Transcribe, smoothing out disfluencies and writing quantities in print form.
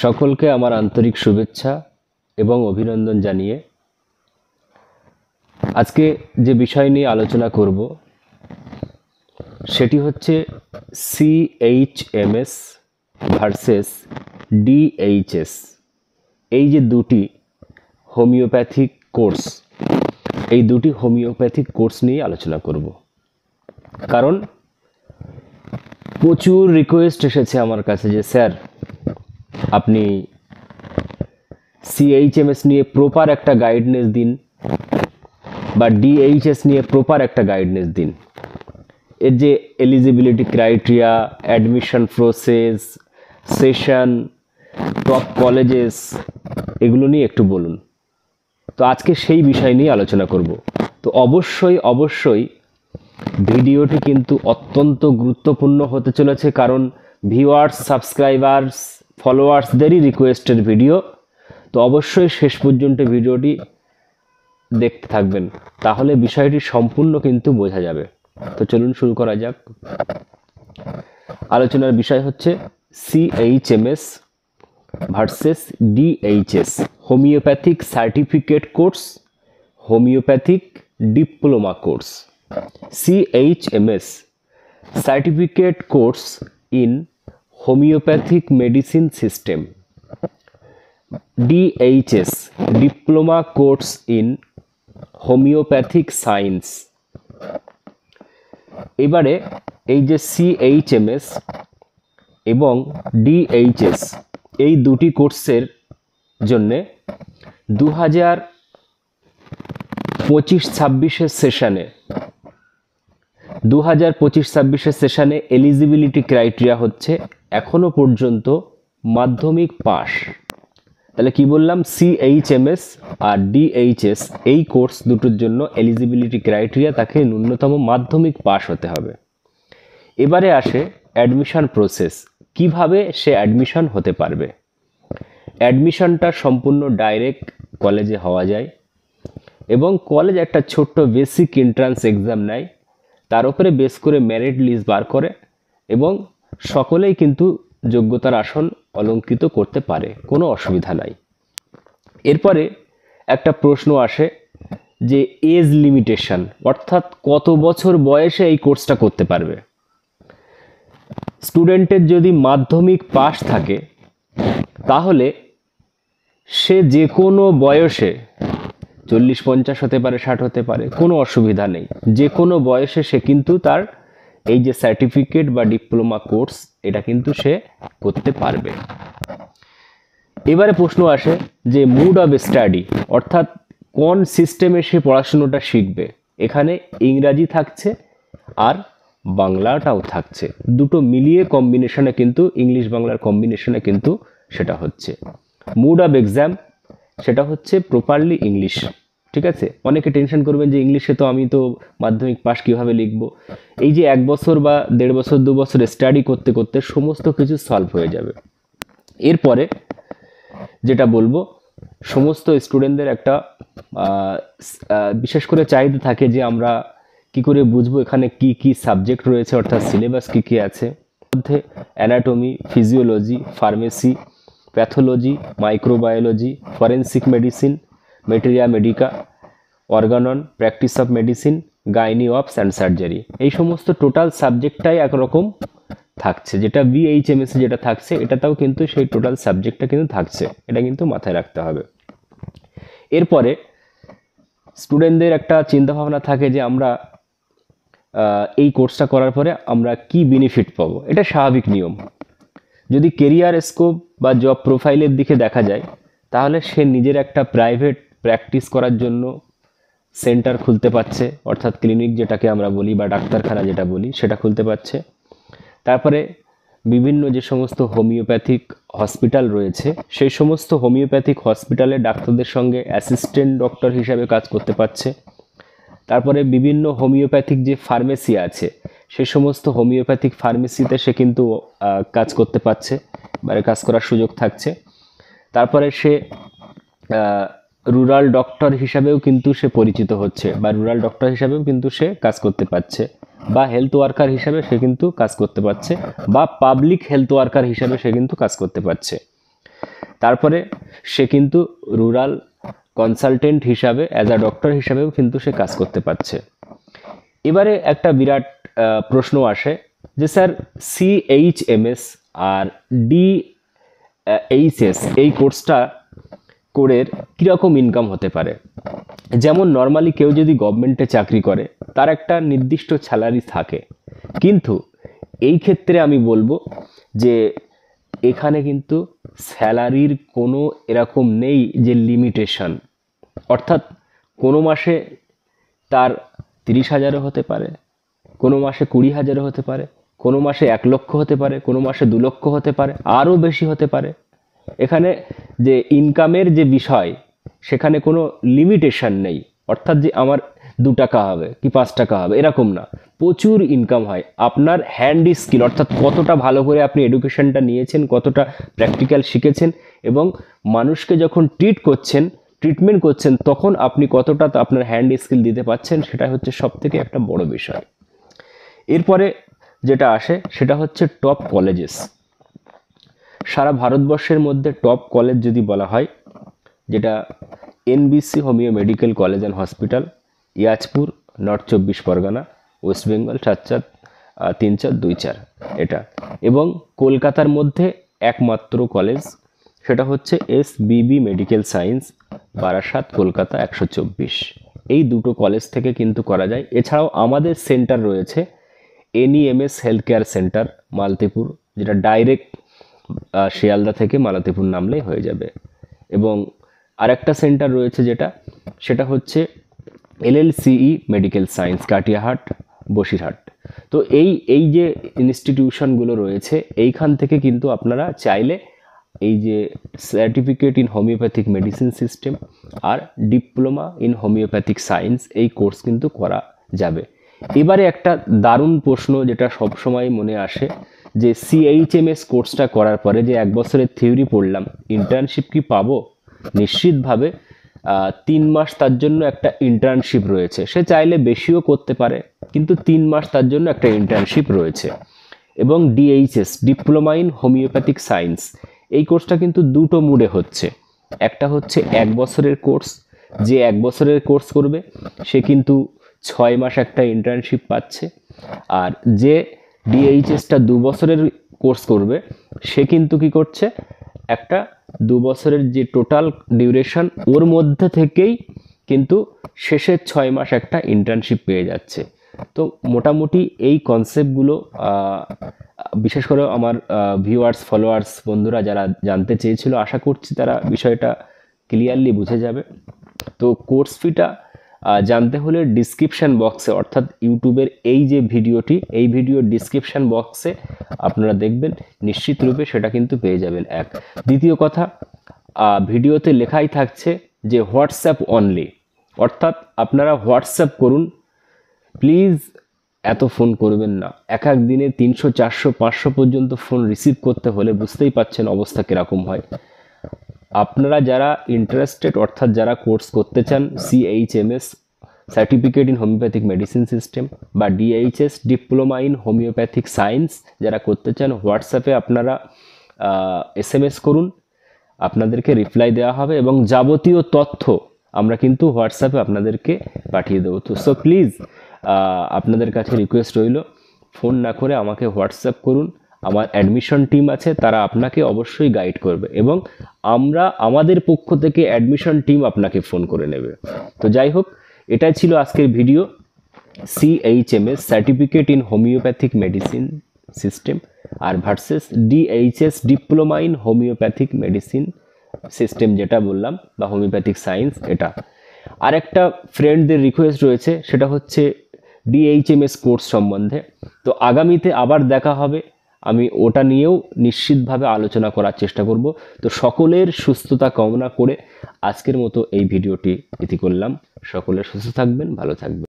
সকলকে আমার আন্তরিক শুভেচ্ছা এবং অভিনন্দন জানিয়ে আজকে যে বিষয় নিয়ে আলোচনা করব সেটি হচ্ছে CHMS ভার্সেস DHS। এই যে দুটি হোমিওপ্যাথিক কোর্স, এই দুটি হোমিওপ্যাথিক কোর্স নিয়ে আলোচনা করব। কারণ প্রচুর রিকোয়েস্ট এসেছে আমার কাছে যে স্যার আপনি CHMS নিয়ে প্রপার একটা গাইডনেস দিন বা DHS নিয়ে প্রপার একটা গাইডনেস দিন। এর যে eligibility criteria, admission process, session, top colleges, এগুলো নিয়ে একটু বলুন। তো আজকে সেই বিষয় নিয়ে আলোচনা করব। তো অবশ্যই ভিডিওটি কিন্তু অত্যন্ত গুরুত্বপূর্ণ হতে চলেছে, কারণ ভিউয়ার্স, সাবস্ক্রাইবার্স, ফলোয়ার্সদেরই রিকোয়েস্টের ভিডিও। তো অবশ্যই শেষ পর্যন্ত ভিডিওটি দেখতে থাকবেন, তাহলে বিষয়টি সম্পূর্ণ কিন্তু বোঝা যাবে। তো চলুন শুরু করা যাক। আলোচনার বিষয় হচ্ছে CHMS versus DHS, homeopathic certificate course, homeopathic diploma course. CHMS certificate course in homeopathic medicine system, DHS diploma course in homeopathic science. এবারে এই যে CHMS এবং DHS এই দুটি কোর্সের জন্যে 2025-26 সেশনে 2025-26 সেশনে এলিজিবিলিটি ক্রাইটেরিয়া হচ্ছে এখনো পর্যন্ত মাধ্যমিক পাস। তাহলে কি বললাম, CHMS আর DHS এই কোর্স দুটোর জন্য এলিজিবিলিটি ক্রাইটেরিয়া তাকে ন্যূনতম মাধ্যমিক পাস হতে হবে। এবারে আসে অ্যাডমিশন প্রসেস, কিভাবে সে অ্যাডমিশন হতে পারবে। অ্যাডমিশনটা সম্পূর্ণ ডাইরেক্ট কলেজে হওয়া যায় এবং কলেজ একটা ছোট্ট বেসিক এন্ট্রান্স এক্সাম নেয়, তার উপরে বেস করে মেরিট লিস্ট বার করে এবং সকলেই কিন্তু যোগ্যতার আসন অলঙ্কৃত করতে পারে, কোনো অসুবিধা নাই। এরপরে একটা প্রশ্ন আসে যে এজ লিমিটেশন, অর্থাৎ কত বছর বয়সে এই কোর্সটা করতে পারবে। স্টুডেন্টের যদি মাধ্যমিক পাস থাকে তাহলে সে যে কোনো বয়সে 40-50 হতে পারে, 60 হতে পারে, কোনো অসুবিধা নেই। যে কোনো বয়সে সে কিন্তু তার এই যে সার্টিফিকেট বা ডিপ্লোমা কোর্স এটা কিন্তু সে করতে পারবে। এবারে প্রশ্ন আসে যে মুড অফ স্টাডি, অর্থাৎ কোন সিস্টেমে সে পড়াশুনোটা শিখবে। এখানে ইংরাজি থাকছে আর বাংলাটাও থাকছে, দুটো মিলিয়ে কম্বিনেশনে কিন্তু ইংলিশ বাংলার কম্বিনেশনে কিন্তু সেটা হচ্ছে। মুড অফ এক্সাম সেটা হচ্ছে প্রপারলি ইংলিশ, ঠিক আছে। অনেকে টেনশন করবেন যে ইংলিশে তো আমি তো মাধ্যমিক পাস কীভাবে লিখব। এই যে 1 বছর বা 1.5 বছর 2 বছর স্টাডি করতে করতে সমস্ত কিছু সলভ হয়ে যাবে। এরপরে যেটা বলবো, সমস্ত স্টুডেন্টদের একটা বিশেষ করে চাহিদা থাকে যে আমরা কি করে বুঝবো এখানে কি কি সাবজেক্ট রয়েছে, অর্থাৎ সিলেবাস কি কি আছে। মধ্যে anatomy, physiology, pharmacy, pathology, microbiology, forensic medicine, materia medica, organon, practice of medicine, gynae obs and surgery, এই সমস্ত টোটাল সাবজেক্টটাই একরকম থাকছে। যেটা BHMS যেটা থাকছে এটাতেও কিন্তু সেই টোটাল সাবজেক্টটা কিন্তু থাকছে, এটা কিন্তু মাথায় রাখতে হবে। এরপরে স্টুডেন্টদের একটা চিন্তাভাবনা থাকে যে আমরা এই কোর্সটা করার পরে আমরা কি বেনিফিট পাবো। এটা স্বাভাবিক নিয়ম। যদি কেরিয়ার স্কোপ বা জব প্রোফাইলের দিকে দেখা যায় তাহলে সে নিজের একটা প্রাইভেট প্র্যাকটিস করার জন্য সেন্টার খুলতে পারছে, অর্থাৎ ক্লিনিক যেটাকে আমরা বলি বা ডাক্তারখানা যেটা বলি সেটা খুলতে পারছে। তারপরে বিভিন্ন যে সমস্ত হোমিওপ্যাথিক হসপিটাল রয়েছে সেই সমস্ত হোমিওপ্যাথিক হসপিটালে ডাক্তারদের সঙ্গে অ্যাসিস্ট্যান্ট ডক্টর হিসাবে কাজ করতে পারছে। তারপরে বিভিন্ন হোমিওপ্যাথিক যে ফার্মেসি আছে সেই সমস্ত হোমিওপ্যাথিক ফার্মেসিতে সে কিন্তু কাজ করতে পারছে, মানে কাজ করার সুযোগ থাকছে। তারপরে সে রুরাল ডক্টর হিসাবেও কিন্তু সে পরিচিত হচ্ছে বা রুরাল ডক্টর হিসাবেও কিন্তু সে কাজ করতে পারছে, বা হেলথ ওয়ার্কার হিসাবে সে কিন্তু কাজ করতে পারছে, বা পাবলিক হেলথ ওয়ার্কার হিসাবে সে কিন্তু কাজ করতে পারছে। তারপরে সে কিন্তু রুরাল কনসালটেন্ট হিসাবে অ্যাজ আ ডক্টর হিসাবেও কিন্তু সে কাজ করতে পারছে। এবারে একটা বিরাট প্রশ্ন আসে যে স্যার CHMS আর DHS এই কোর্সটা করে কীরকম ইনকাম হতে পারে। যেমন নর্মালি কেউ যদি গভর্নমেন্টে চাকরি করে তার একটা নির্দিষ্ট স্যালারি থাকে, কিন্তু এই ক্ষেত্রে আমি বলবো যে এখানে কিন্তু স্যালারির কোনো এরকম নেই যে লিমিটেশন, অর্থাৎ কোনো মাসে তার 30,000 হতে পারে, কোনো মাসে 20,000 হতে পারে, কোনো মাসে 1 লক্ষ হতে পারে, কোনো মাসে 2 লক্ষ হতে পারে, আরও বেশি হতে পারে। এখানে যে ইনকামের যে বিষয় সেখানে কোনো লিমিটেশন নেই, অর্থাৎ যে আমার 2 টাকা হবে কি 5 টাকা হবে এরকম না, প্রচুর ইনকাম হয়। আপনার হ্যান্ড স্কিল অর্থাৎ কতটা ভালো করে আপনি এডুকেশনটা নিয়েছেন, কতটা প্র্যাকটিক্যাল শিখেছেন এবং মানুষকে যখন ট্রিটমেন্ট করছেন তখন আপনি কতটা আপনার হ্যান্ড স্কিল দিতে পারছেন, সেটা হচ্ছে সবথেকে একটা বড় বিষয়। এরপরে যেটা আসে সেটা হচ্ছে টপ কলেজেস। সারা ভারতবর্ষের মধ্যে টপ কলেজ যদি বলা হয়, যেটা NBC homeo medical college and hospital, Yazpur, north 24 Parganas, West Bengal 74324 এটা, এবং কলকাতার মধ্যে একমাত্র কলেজ সেটা হচ্ছে SBB medical science, Barasat, Kolkata 124। এই দুটো কলেজ থেকে কিন্তু করা যায়। এছাড়াও আমাদের সেন্টার রয়েছে NEMS health care centre Malatipur, যেটা ডাইরেক্ট শিয়ালদা থেকে মালতীপুর নামলেই হয়ে যাবে। এবং আরেকটা সেন্টার রয়েছে সেটা হচ্ছে LLCE medical science, Katiahat, Basirhat. তো এই যে ইনস্টিটিউশনগুলো রয়েছে এইখান থেকে কিন্তু আপনারা চাইলে এই যে certificate in homeopathic medicine system আর ডিপ্লোমা ইন হোমিওপ্যাথিক সায়েন্স এই কোর্স কিন্তু করা যাবে। এবারে একটা দারুণ প্রশ্ন যেটা সবসময় মনে আসে যে CHMS কোর্সটা করার পরে যে 1 বছরের থিওরি পড়লাম, ইন্টার্নশিপ কি পাবো? নিশ্চিতভাবে 3 মাস তার জন্য একটা ইন্টার্নশিপ রয়েছে। সে চাইলে বেশিও করতে পারে, কিন্তু 3 মাস তার জন্য একটা ইন্টার্নশিপ রয়েছে। এবং DHS diploma in homeopathic science এই কোর্সটা কিন্তু দুটো মুডে হচ্ছে। একটা হচ্ছে 1 বছরের কোর্স, যে 1 বছরের কোর্স করবে সে কিন্তু 6 মাস একটা ইন্টার্নশিপ পাচ্ছে, আর যে DHSটা 2 বছরের কোর্স করবে সে কিন্তু কি করছে, একটা 2 বছরের যে টোটাল ডিউরেশন ওর মধ্যে থেকেই কিন্তু শেষের 6 মাস একটা ইন্টার্নশিপ পেয়ে যাচ্ছে। তো মোটামুটি এই কনসেপ্টগুলো বিশেষ করে আমার ভিউয়ার্স ফলোয়ার্স বন্ধুরা যারা জানতে চেয়েছিল, আশা করছি তারা বিষয়টা ক্লিয়ারলি বুঝে যাবে। তো কোর্স ফিটা জানতে হলে ডিসক্রিপশান বক্সে, অর্থাৎ ইউটিউবের এই যে ভিডিওটি, এই ভিডিওর ডিসক্রিপশান বক্সে আপনারা দেখবেন, নিশ্চিত রূপে সেটা কিন্তু পেয়ে যাবেন। এক, দ্বিতীয় কথা, ভিডিওতে লেখাই থাকছে যে হোয়াটসঅ্যাপ অনলি, অর্থাৎ আপনারা হোয়াটসঅ্যাপ করুন প্লিজ, এত ফোন করবেন না। এক দিনে 300 400 500 পর্যন্ত ফোন রিসিভ করতে হলে বুঝতেই পাচ্ছেন অবস্থা কীরকম হয়। আপনারা যারা ইন্টারেস্টেড, অর্থাৎ যারা কোর্স করতে চান CHMS certificate in homeopathic medicine system বা DHS diploma in homeopathic science যারা করতে চান, হোয়াটসঅ্যাপে আপনারা SMS করুন, আপনাদেরকে রিপ্লাই দেওয়া হবে এবং যাবতীয় তথ্য আমরা কিন্তু হোয়াটসঅ্যাপে আপনাদেরকে পাঠিয়ে দেবো। তো সো প্লিজ আপনাদের কাছে রিকোয়েস্ট রইল, ফোন না করে আমাকে হোয়াটসঅ্যাপ করুন। আমার অ্যাডমিশন টিম আছে, তারা আপনাকে অবশ্যই গাইড করবে এবং আমাদের পক্ষ থেকে অ্যাডমিশন টিম আপনাকে ফোন করে নেবে। তো যাই হোক, এটাই ছিল আজকের video, CHMS certificate in homeopathic medicine system আর versus DHS diploma in homeopathic medicine system যেটা বললাম বা হোমিওপ্যাথিক সায়েন্স। এটা আরেকটা ফ্রেন্ডদের রিকোয়েস্ট রয়েছে, সেটা হচ্ছে DHMS কোর্স সম্বন্ধে। তো আগামীতে আবার দেখা হবে, আমি ওটা নিয়েও নিশ্চিতভাবে আলোচনা করার চেষ্টা করব। তো সকলের সুস্থতা কামনা করে আজকের মতো এই ভিডিওটি ইতি করলাম। সকলে সুস্থ থাকবেন, ভালো থাকবেন।